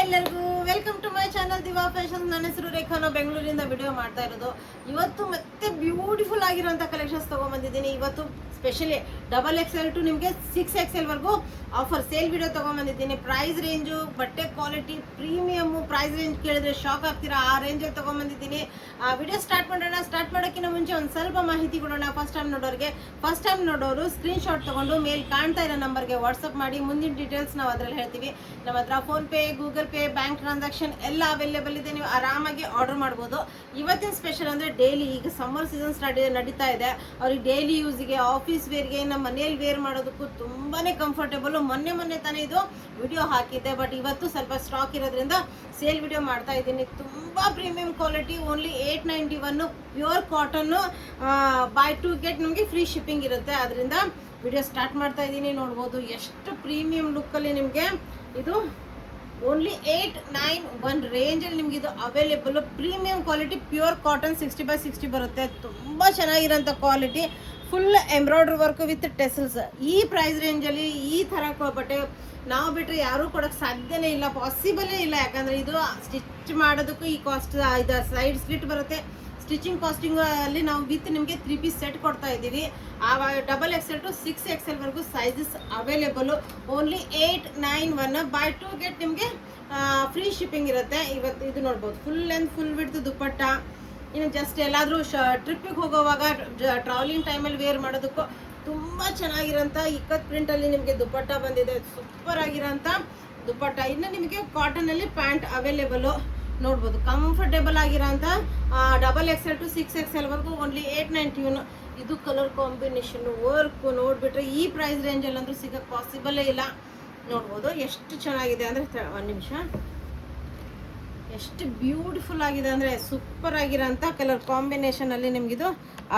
ಎಲ್ಲರಿಗೂ welcome to my channel Diva Fashion. ನನ್ನ ಹೆಸರು ರೇಖಾ. ನಾವು ಬೆಂಗಳೂರಿಂದ ವಿಡಿಯೋ ಮಾಡ್ತಾ ಇರೋದು. ಇವತ್ತು ಮತ್ತೆ ಬ್ಯೂಟಿಫುಲ್ ಆಗಿರುವಂಥ ಕಲೆಕ್ಷನ್ಸ್ ತೊಗೊಂಬಂದಿದ್ದೀನಿ. ಇವತ್ತು ಸ್ಪೆಷಲಿ XXL ಟು ನಿಮಗೆ 6XL ವರೆಗೂ ಆಫರ್ ಸೇಲ್ ವಿಡಿಯೋ ತೊಗೊಂಬಂದಿದ್ದೀನಿ. ಪ್ರೈಸ್ ರೇಂಜು, ಬಟ್ಟೆ ಕ್ವಾಲಿಟಿ, ಪ್ರೀಮಿಯಮ್ಮು. ಪ್ರೈಸ್ ರೇಂಜ್ ಕೇಳಿದ್ರೆ ಶಾಕ್ ಆಗ್ತೀರಾ, ಆ ರೇಂಜಲ್ಲಿ ತೊಗೊಂಬಂದಿದ್ದೀನಿ. ವಿಡಿಯೋ ಸ್ಟಾರ್ಟ್ ಮಾಡೋಣ. ಸ್ಟಾರ್ಟ್ ಮಾಡೋಕ್ಕಿಂತ ಮುಂಚೆ ಒಂದು ಸ್ವಲ್ಪ ಮಾಹಿತಿ ಕೊಡೋಣ. ಫಸ್ಟ್ ಟೈಮ್ ನೋಡೋರು ಸ್ಕ್ರೀನ್ ಶಾಟ್ ತೊಗೊಂಡು ಮೇಲ್ ಕಾಣ್ತಾ ಇರೋ ನಂಬರ್ಗೆ ವಾಟ್ಸಪ್ ಮಾಡಿ. ಮುಂದಿನ ಡೀಟೇಲ್ಸ್ ನಾವು ಅದರಲ್ಲಿ ಹೇಳ್ತೀವಿ. ನಮ್ಮ ಹತ್ರ PhonePe, Google pay, bank transaction ಎಲ್ಲ ಅವೈಲೇಬಲ್ ಇದೆ. ನೀವು ಆರಾಮಾಗಿ ಆರ್ಡರ್ ಮಾಡ್ಬೋದು. ಇವತ್ತಿನ ಸ್ಪೆಷಲ್ ಅಂದರೆ ಡೈಲಿ, ಈಗ ಸಮ್ಮರ್ ಸೀಸನ್ ನಡೀತಾ ಇದೆ. ಅವ್ರಿಗೆ ಡೈಲಿ ಯೂಸ್ಗೆ, ಆಫೀಸ್ ವೇರ್ಗೆ, ನಮ್ಮ ಮನೇಲಿ ವೇರ್ ಮಾಡೋದಕ್ಕೂ ತುಂಬಾ ಕಂಫರ್ಟೇಬಲ್. ಮೊನ್ನೆ ತಾನೇ ಇದು ವಿಡಿಯೋ ಹಾಕಿದ್ದೆ, ಬಟ್ ಇವತ್ತು ಸ್ವಲ್ಪ ಸ್ಟಾಕ್ ಇರೋದ್ರಿಂದ ಸೇಲ್ ವಿಡಿಯೋ ಮಾಡ್ತಾ ಇದ್ದೀನಿ. ತುಂಬ premium quality, only 891 pure cotton. By 2 get ನಮಗೆ ಫ್ರೀ ಶಿಪ್ಪಿಂಗ್ ಇರುತ್ತೆ. ಅದರಿಂದ ವಿಡಿಯೋ ಸ್ಟಾರ್ಟ್ ಮಾಡ್ತಾ ಇದ್ದೀನಿ. ನೋಡ್ಬೋದು ಎಷ್ಟು ಪ್ರೀಮಿಯಂ ಲುಕ್ಕಲ್ಲಿ ನಿಮಗೆ ಇದು ಓನ್ಲಿ 891 ರೇಂಜಲ್ಲಿ ನಿಮ್ಗೆ ಇದು available. Premium quality pure cotton 60x60 ಬರುತ್ತೆ. ತುಂಬ ಚೆನ್ನಾಗಿರೋಂಥ quality, full embroidery work with tassels. ಈ ಪ್ರೈಸ್ ರೇಂಜಲ್ಲಿ ಈ ಥರ ಬಟ್ಟೆ ನಾವು ಬಿಟ್ಟರೆ ಯಾರೂ ಕೊಡೋಕ್ಕೆ ಸಾಧ್ಯನೇ ಇಲ್ಲ, ಪಾಸಿಬಲೇ ಇಲ್ಲ. ಯಾಕಂದರೆ ಇದು ಸ್ಟಿಚ್ ಮಾಡೋದಕ್ಕೂ ಈ ಕಾಸ್ಟ್, ಇದು ಸೈಡ್ ಸ್ಲಿಟ್ ಬರುತ್ತೆ. ಸ್ಟಿಚಿಂಗ್ ಕಾಸ್ಟಿಂಗ್ ಅಲ್ಲಿ ನಾವು ವಿತ್ ನಿಮಗೆ 3 ಪೀಸ್ ಸೆಟ್ ಕೊಡ್ತಾ ಇದ್ದೀವಿ. XXL ಟು 6XL ವರೆಗೂ sizes available. Only 891 buy 2 get ನಿಮಗೆ ಫ್ರೀ ಶಿಪ್ಪಿಂಗ್ ಇರುತ್ತೆ. ಇವತ್ತು ಇದು ನೋಡ್ಬೋದು, ಫುಲ್ ಲೆಂತ್ ಫುಲ್ ವಿಡ್ತ್ ದುಪ್ಪಟ್ಟ. ಇನ್ನು ಜಸ್ಟ್ ಎಲ್ಲಾದರೂ ಟ್ರಿಪ್ಪಿಗೆ ಹೋಗೋವಾಗ, ಟ್ರಾವೆಲಿಂಗ್ ಟೈಮಲ್ಲಿ ವೇರ್ ಮಾಡೋದಕ್ಕೂ ತುಂಬ ಚೆನ್ನಾಗಿರೋಂಥ ಇಕ್ಕತ್ ಪ್ರಿಂಟಲ್ಲಿ ನಿಮಗೆ ದುಪ್ಪಟ್ಟ ಬಂದಿದೆ. ಸೂಪರ್ ಆಗಿರೋಂಥ ದುಪ್ಪಟ್ಟ. ಇನ್ನು ನಿಮಗೆ ಕಾಟನಲ್ಲಿ ಪ್ಯಾಂಟ್ ಅವೈಲೇಬಲು ನೋಡ್ಬೋದು. ಕಂಫರ್ಟೇಬಲ್ ಆಗಿರೋಂಥ XXL ಟು 6XL ವರೆಗೂ ಓನ್ಲಿ 891. ಇದು ಕಲರ್ ಕಾಂಬಿನೇಷನ್ ವರ್ಕ್ ನೋಡಿಬಿಟ್ರೆ ಈ ಪ್ರೈಸ್ ರೇಂಜಲ್ಲಿ ಅಂದರೂ ಸಿಗೋಕ್ಕೆ ಪಾಸಿಬಲೇ ಇಲ್ಲ. ನೋಡ್ಬೋದು ಎಷ್ಟು ಚೆನ್ನಾಗಿದೆ ಅಂದರೆ, ಒಂದು ನಿಮಿಷ, ಎಷ್ಟು ಬ್ಯೂಟಿಫುಲ್ ಆಗಿದೆ ಅಂದರೆ ಸೂಪರ್ ಆಗಿರೋಂಥ ಕಲರ್ ಕಾಂಬಿನೇಷನಲ್ಲಿ ನಿಮಗಿದು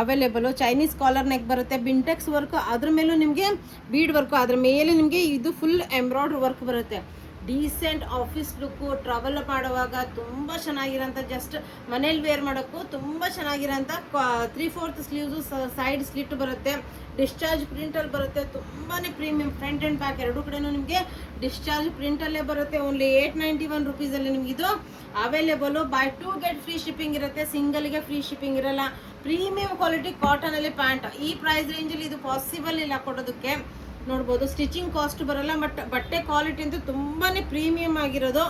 ಅವೈಲೇಬಲು. ಚೈನೀಸ್ ಕಾಲರ್ ನೆಕ್ ಬರುತ್ತೆ, ಬಿಂಟೆಕ್ಸ್ ವರ್ಕ್, ಅದ್ರ ಮೇಲೂ ನಿಮಗೆ ಬೀಡ್ ವರ್ಕು, ಅದ್ರ ಮೇಲೆ ನಿಮಗೆ ಇದು ಫುಲ್ ಎಂಬ್ರಾಯ್ಡ್ರಿ ವರ್ಕ್ ಬರುತ್ತೆ. ಡೀಸೆಂಟ್ ಆಫೀಸ್ ಲುಕ್ಕು, ಟ್ರಾವೆಲ್ ಮಾಡುವಾಗ ತುಂಬ ಚೆನ್ನಾಗಿರೋಂಥ, ಜಸ್ಟ್ ಮನೇಲಿ ವೇರ್ ಮಾಡೋಕ್ಕೂ ತುಂಬ ಚೆನ್ನಾಗಿರೋಂಥ 3/4 ಸ್ಲೀವ್ಸು, ಸೈಡ್ ಸ್ಲಿಟ್ ಬರುತ್ತೆ. ಡಿಸ್ಚಾರ್ಜ್ ಪ್ರಿಂಟಲ್ಲಿ ಬರುತ್ತೆ. ತುಂಬಾ ಪ್ರೀಮಿಯಂ, ಫ್ರಂಟ್ ಆ್ಯಂಡ್ ಬ್ಯಾಕ್ ಎರಡೂ ಕಡೆನೂ ನಿಮಗೆ ಡಿಸ್ಚಾರ್ಜ್ ಪ್ರಿಂಟಲ್ಲೇ ಬರುತ್ತೆ. ಓನ್ಲಿ 891 ರುಪೀಸಲ್ಲಿ ನಿಮಗಿದು available. Buy 2 get free shipping ಇರುತ್ತೆ. ಸಿಂಗಲ್ಗೆ ಫ್ರೀ ಶಿಪ್ಪಿಂಗ್ ಇರಲ್ಲ. ಪ್ರೀಮಿಯಂ ಕ್ವಾಲಿಟಿ ಕಾಟನಲ್ಲಿ ಪ್ಯಾಂಟ್. ಈ ಪ್ರೈಸ್ ರೇಂಜಲ್ಲಿ ಇದು ಪಾಸಿಬಲ್ ಇಲ್ಲ ಕೊಡೋದಕ್ಕೆ. ನೋಡ್ಬೋದು, ಸ್ಟಿಚಿಂಗ್ ಕಾಸ್ಟ್ ಬರಲ್ಲ, ಬಟ್ ಬಟ್ಟೆ ಕ್ವಾಲಿಟಿ ಅಂತೂ ತುಂಬಾ ಪ್ರೀಮಿಯಂ ಆಗಿರೋದು.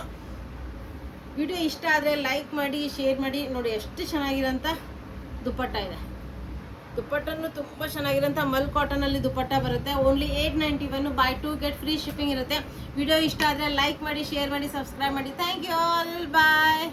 ವಿಡಿಯೋ ಇಷ್ಟ ಆದರೆ ಲೈಕ್ ಮಾಡಿ, ಶೇರ್ ಮಾಡಿ. ನೋಡಿ ಎಷ್ಟು ಚೆನ್ನಾಗಿರೋಂಥ ದುಪ್ಪಟ್ಟ ಇದೆ. ದುಪ್ಪಟ್ಟನ್ನು ತುಂಬ ಚೆನ್ನಾಗಿರೋಂಥ ಮಲ್ ಕಾಟನಲ್ಲಿ ದುಪ್ಪಟ್ಟ ಬರುತ್ತೆ. Only 891 buy 2 get free shipping ಇರುತ್ತೆ. ವಿಡಿಯೋ ಇಷ್ಟ ಆದರೆ ಲೈಕ್ ಮಾಡಿ, ಶೇರ್ ಮಾಡಿ, ಸಬ್ಸ್ಕ್ರೈಬ್ ಮಾಡಿ. Thank you all, bye.